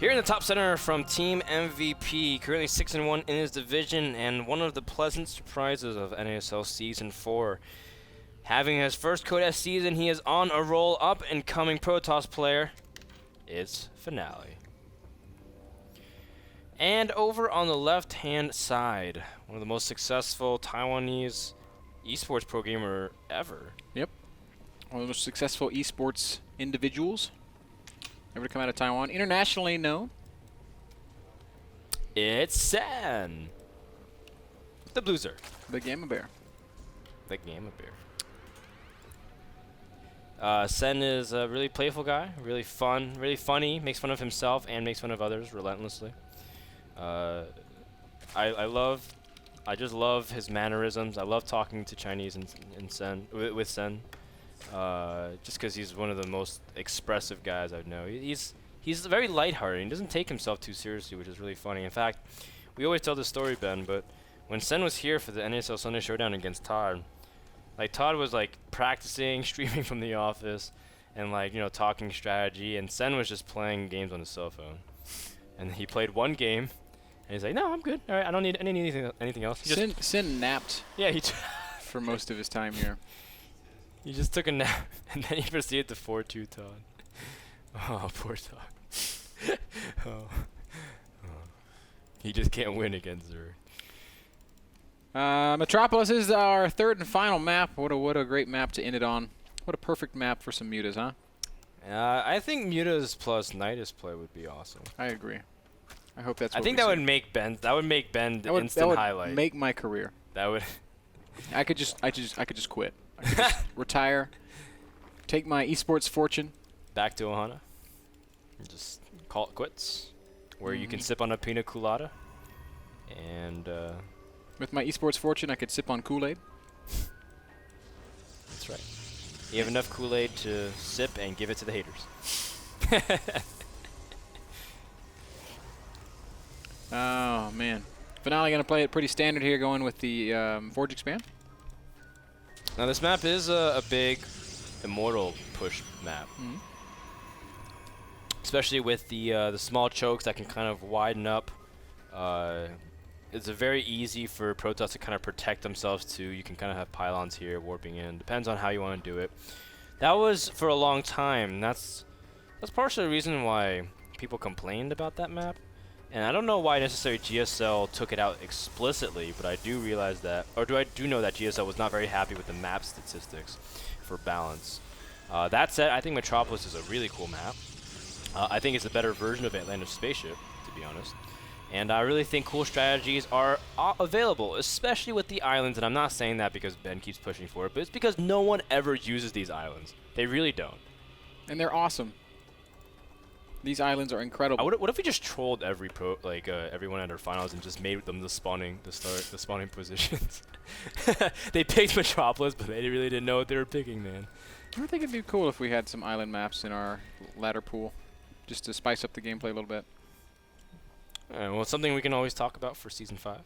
Here in the top center from Team MVP, currently 6-1 in his division, and one of the pleasant surprises of NASL Season 4. Having his first Codes season, he is on a roll. Up and coming Protoss player. It's Finale. And over on the left-hand side, one of the most successful Taiwanese esports pro gamer ever. Yep. One of the most successful esports individuals ever to come out of Taiwan. Internationally known. It's Sen. The Blueser. The Gamma Bear. The Gamma Bear. Sen is a really playful guy, really fun, really funny, makes fun of himself and makes fun of others relentlessly. I just love his mannerisms. I love talking to Chinese and Sen, with Sen. Just because he's one of the most expressive guys I know. He's very lighthearted. He doesn't take himself too seriously, which is really funny. In fact, we always tell this story, Ben, but when Sen was here for the NASL Sunday Showdown against Todd, like Todd was like practicing, streaming from the office, and like talking strategy, and Sen was just playing games on his cell phone. And he played one game, and he's like, "No, I'm good. All right, I don't need anything else." Sin napped. Yeah, he for most of his time here. He just took a nap, and then he proceeded to 4-2 Todd. Oh, poor Todd. Oh. He just can't win against her. Metropolis is our third and final map. What a great map to end it on. What a perfect map for some mutas, huh? I think mutas plus Nidus play would be awesome. I agree. I hope that's. I think that would make Ben. That would make Ben the instant highlight. That would make my career. That would. I could just quit. I could just retire. Take my esports fortune. Back to Ohana. And just call it quits. Where you can sip on a pina colada. And. With my esports fortune, I could sip on Kool-Aid. That's right. You have enough Kool-Aid to sip and give it to the haters. Oh, man. Finale going to play it pretty standard here, going with the Forge Expand. Now, this map is a big Immortal push map. Especially with the small chokes that can kind of widen up. It's very easy for Protoss to kind of protect themselves too. You can kind of have pylons here warping in. Depends on how you want to do it. That was for a long time. That's partially the reason why people complained about that map. And I don't know why necessarily GSL took it out explicitly, but I do realize that, or I do know that GSL was not very happy with the map statistics for balance. That said, I think Metropolis is a really cool map. I think it's a better version of Atlantis Spaceship, to be honest. And I really think cool strategies are available, especially with the islands. And I'm not saying that because Ben keeps pushing for it, but it's because no one ever uses these islands. They really don't. And they're awesome. These islands are incredible. What if we just trolled everyone at our finals and just made them the spawning positions? They picked Metropolis, but they really didn't know what they were picking, man. I think it'd be cool if we had some island maps in our ladder pool, just to spice up the gameplay a little bit. Well, it's something we can always talk about for Season 5.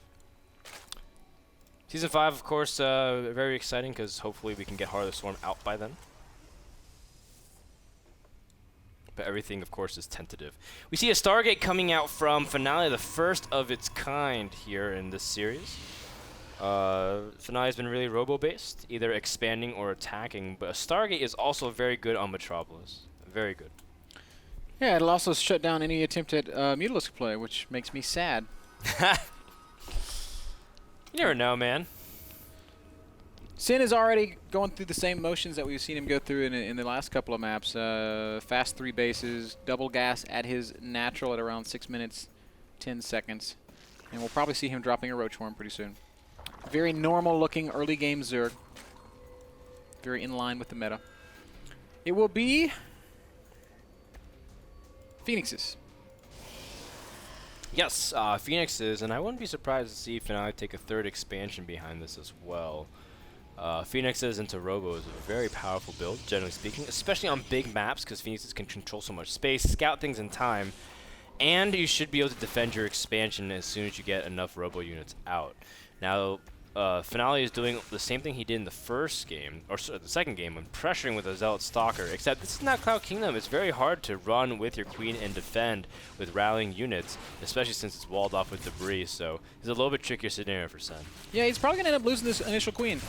Season 5, of course, very exciting because hopefully we can get Heart of the Storm out by then. But everything, of course, is tentative. We see a Stargate coming out from Finale, the first of its kind here in this series. Finale has been really robo-based, either expanding or attacking, but a Stargate is also very good on Metropolis. Very good. Yeah, it'll also shut down any attempt at Mutalisk play, which makes me sad. You never know, man. Sin is already going through the same motions that we've seen him go through in the last couple of maps. Fast 3 bases, double gas at his natural at around 6 minutes, 10 seconds. And we'll probably see him dropping a Roach Horn pretty soon. Very normal looking early game Zerg. Very in line with the meta. It will be Phoenixes. Yes, Phoenixes, and I wouldn't be surprised to see Finale take a third expansion behind this as well. Phoenixes into Robo is a very powerful build, generally speaking, especially on big maps, because Phoenixes can control so much space, scout things in time, and you should be able to defend your expansion as soon as you get enough Robo units out. Now, Finale is doing the same thing he did in the first game, or the second game, when pressuring with a Zealot Stalker, except this is not Cloud Kingdom. It's very hard to run with your queen and defend with rallying units, especially since it's walled off with debris, so it's a little bit trickier scenario for Sen. Yeah, he's probably going to end up losing this initial queen,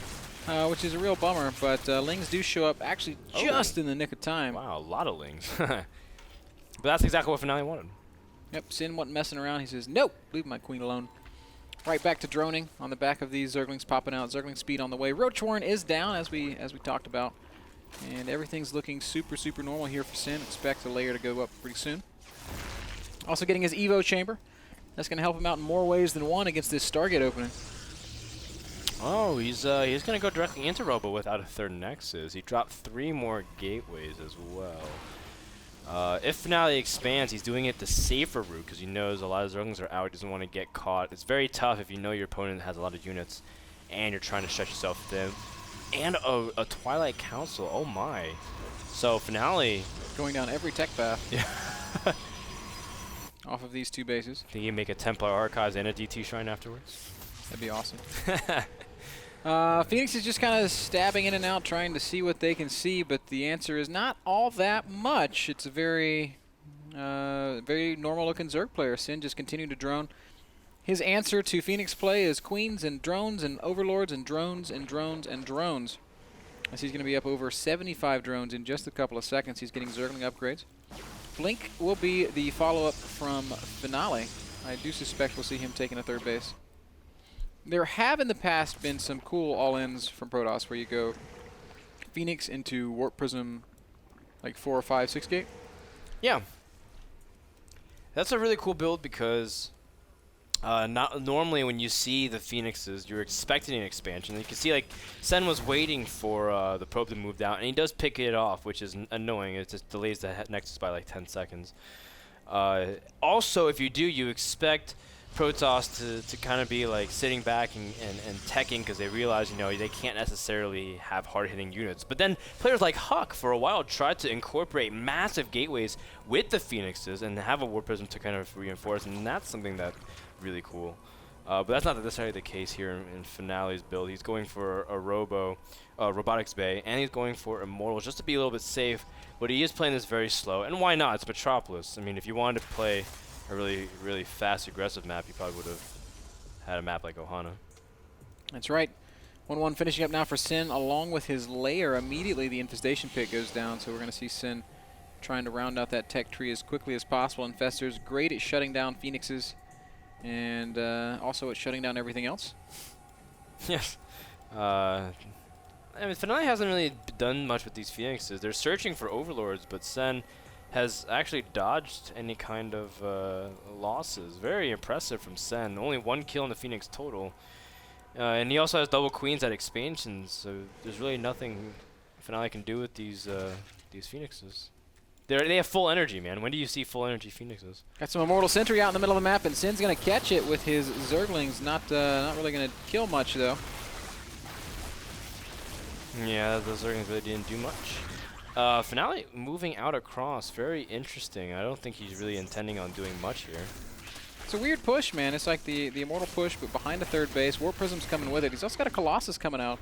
which is a real bummer, but Lings do show up actually just in the nick of time. Wow, a lot of Lings. But that's exactly what Finale wanted. Yep, Sin wasn't messing around. He says, nope, leave my queen alone. Right back to droning on the back of these Zerglings popping out. Zergling speed on the way. Roach Warren is down, as we talked about. And everything's looking super, super normal here for Sin. Expect the layer to go up pretty soon. Also getting his Evo chamber. That's going to help him out in more ways than one against this Stargate opening. Oh, he's going to go directly into Robo without a third Nexus. He dropped 3 more gateways as well. If Finale expands, he's doing it the safer route because he knows a lot of Zerglings are out. He doesn't want to get caught. It's very tough if you know your opponent has a lot of units and you're trying to stretch yourself thin. And a Twilight Council. Oh my. So Finale going down every tech path. Yeah. Off of these 2 bases. Think you make a Templar Archives and a DT Shrine afterwards? That'd be awesome. Phoenix is just kind of stabbing in and out, trying to see what they can see, but the answer is not all that much. It's a very normal-looking Zerg player. Sin just continued to drone. His answer to Phoenix play is queens and drones and overlords and drones and drones and drones. As he's going to be up over 75 drones in just a couple of seconds. He's getting Zergling upgrades. Blink will be the follow-up from Finale. I do suspect we'll see him taking a third base. There have in the past been some cool all-ins from Protoss where you go Phoenix into Warp Prism like 4 or 5, 6 gate. Yeah. That's a really cool build because not normally when you see the Phoenixes, you're expecting an expansion. You can see like Sen was waiting for the probe to move down, and he does pick it off, which is annoying. It just delays the Nexus by like 10 seconds. Also, if you do, you expect Protoss to kind of be like sitting back and teching because they realize, you know, they can't necessarily have hard-hitting units. But then players like Huck for a while tried to incorporate massive gateways with the Phoenixes and have a Warp Prism to kind of reinforce, and that's something that's really cool. But that's not necessarily the case here in Finale's build. He's going for a Robotics Bay, and he's going for Immortals just to be a little bit safe. But he is playing this very slow, and why not? It's Metropolis. I mean, if you wanted to play a really, really fast, aggressive map, you probably would have had a map like Ohana. That's right. 1-1 finishing up now for Sin, along with his layer. Immediately the Infestation Pit goes down, so we're going to see Sin trying to round out that tech tree as quickly as possible. Infestors, great at shutting down Phoenixes, and also at shutting down everything else. Yes. I mean, Finale hasn't really done much with these Phoenixes. They're searching for Overlords, but Sen has actually dodged any kind of losses. Very impressive from Sen. Only 1 kill in the Phoenix total. And he also has double queens at expansions, so there's really nothing Finale can do with these Phoenixes. They have full energy, man. When do you see full energy Phoenixes? Got some Immortal Sentry out in the middle of the map, and Sin's going to catch it with his Zerglings. Not really going to kill much, though. Yeah, the Zerglings really didn't do much. Finale moving out across, very interesting. I don't think he's really intending on doing much here. It's a weird push, man. It's like the Immortal push, but behind a third base. Warp Prism's coming with it. He's also got a Colossus coming out.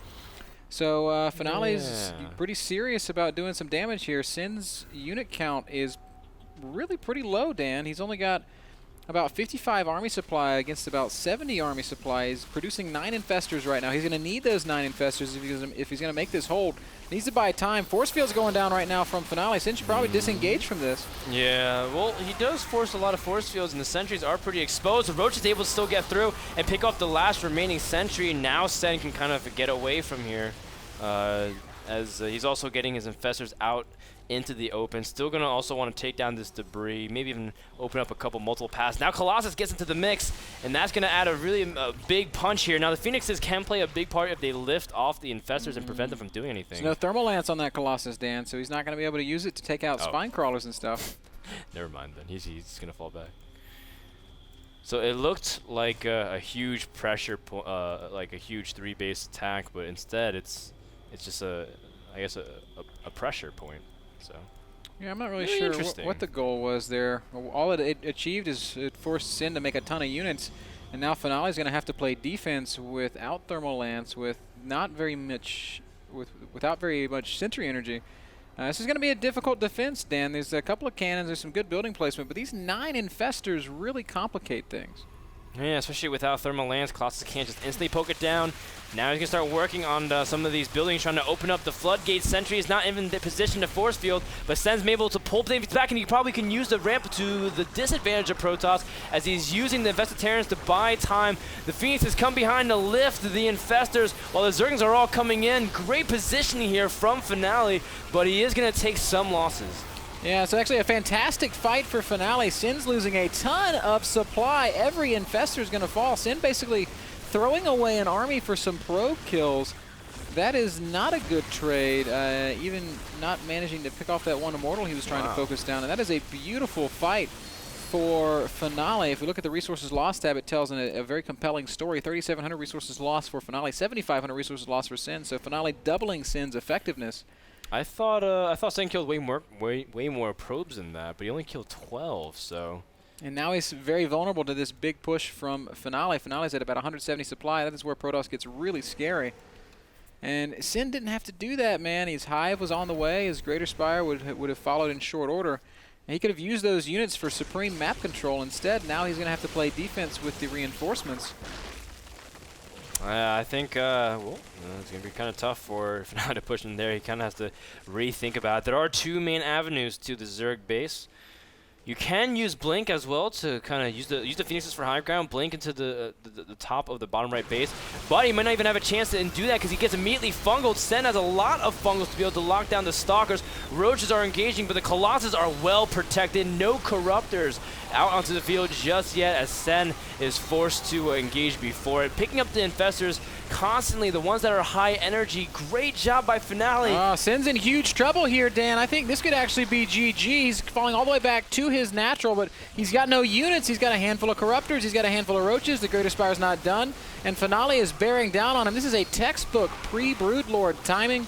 So Finale's pretty serious about doing some damage here. Sin's unit count is really pretty low, Dan. He's only got about 55 army supply against about 70 army supply. He's producing 9 Infestors right now. He's going to need those 9 Infestors if he's going to make this hold. Needs to buy time. Force field's going down right now from Finale. Sin should probably disengage from this. Yeah, well, he does force a lot of force fields, and the sentries are pretty exposed. Roach is able to still get through and pick off the last remaining sentry. Now Sen can kind of get away from here, as he's also getting his Infestors out into the open. Still going to also want to take down this debris, maybe even open up a couple multiple paths. Now Colossus gets into the mix, and that's going to add a really big punch here. Now the Phoenixes can play a big part if they lift off the Infestors and prevent them from doing anything. There's no Thermal Lance on that Colossus, Dan, so he's not going to be able to use it to take out Spine Crawlers and stuff. Never mind then. He's going to fall back. So it looked like a huge pressure, like a huge 3-base attack, but instead it's just I guess a pressure point. So yeah, I'm not really sure what the goal was there. All it achieved is it forced Sin to make a ton of units, And now Finale's going to have to play defense without Thermal Lance, without very much Sentry energy. This is going to be a difficult defense, Dan. There's a couple of cannons, there's some good building placement, but these 9 infestors really complicate things. Yeah, especially without Thermal Lance, Colossus can't just instantly poke it down. Now he's going to start working on some of these buildings, trying to open up the floodgates. Sentry is not even in the position to force field, but Sen's able to pull things back, and he probably can use the ramp to the disadvantage of Protoss as he's using the Investitarians to buy time. The Phoenixes come behind to lift the Infestors while the Zerglings are all coming in. Great positioning here from Finale, but he is going to take some losses. Yeah, it's actually a fantastic fight for Finale. Sin's losing a ton of supply. Every Infestor is going to fall. Sin basically throwing away an army for some probe kills. That is not a good trade, even not managing to pick off that one Immortal he was trying to focus down. And that is a beautiful fight for Finale. If we look at the resources lost tab, it tells a very compelling story. 3,700 resources lost for Finale, 7,500 resources lost for Sin. So Finale doubling Sin's effectiveness. I thought Sen killed way more probes than that, but he only killed 12. So. And now he's very vulnerable to this big push from Finale. Finale's at about 170 supply. That is where Protoss gets really scary. And Sin didn't have to do that, man. His Hive was on the way. His Greater Spire would have followed in short order. And he could have used those units for supreme map control. Instead, now he's going to have to play defense with the reinforcements. I think, well, it's going to be kind of tough for Finale to push in there. He kind of has to rethink about it. There are 2 main avenues to the Zerg base. You can use Blink as well to kind of use the Phoenixes for high ground, Blink into the top of the bottom right base. But he might not even have a chance to do that because he gets immediately fungled. Sen has a lot of fungals to be able to lock down the Stalkers. Roaches are engaging, but the Colossus are well protected. No Corruptors out onto the field just yet as Sen is forced to engage before it. Picking up the Infestors constantly, the ones that are high energy. Great job by Finale. Sen's in huge trouble here, Dan. I think this could actually be GG. He's falling all the way back to his natural, but he's got no units. He's got a handful of Corruptors. He's got a handful of Roaches. The Greater Spire's not done. And Finale is bearing down on him. This is a textbook pre-Broodlord timing.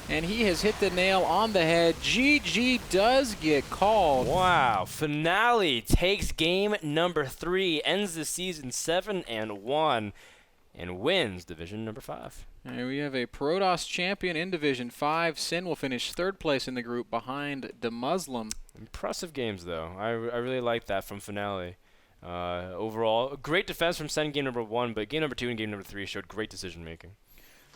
And he has hit the nail on the head. GG does get called. Wow. Finale takes game number 3, ends the season 7-1. And wins Division number 5. And we have a Protoss champion in Division 5. Sin will finish 3rd place in the group behind the Muslim. Impressive games, though. I really like that from Finale. Overall, great defense from Sen in game number 1, but game number 2 and game number 3 showed great decision-making.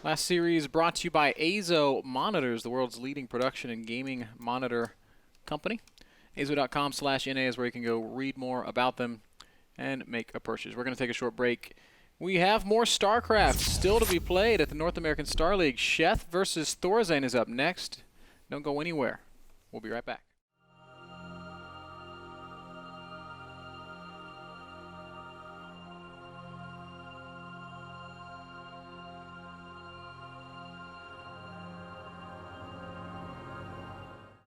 Last series brought to you by Azo Monitors, the world's leading production and gaming monitor company. Azo.com/NA is where you can go read more about them and make a purchase. We're going to take a short break. We have more StarCraft still to be played at the North American Star League. Sheth versus Thorazane is up next. Don't go anywhere. We'll be right back.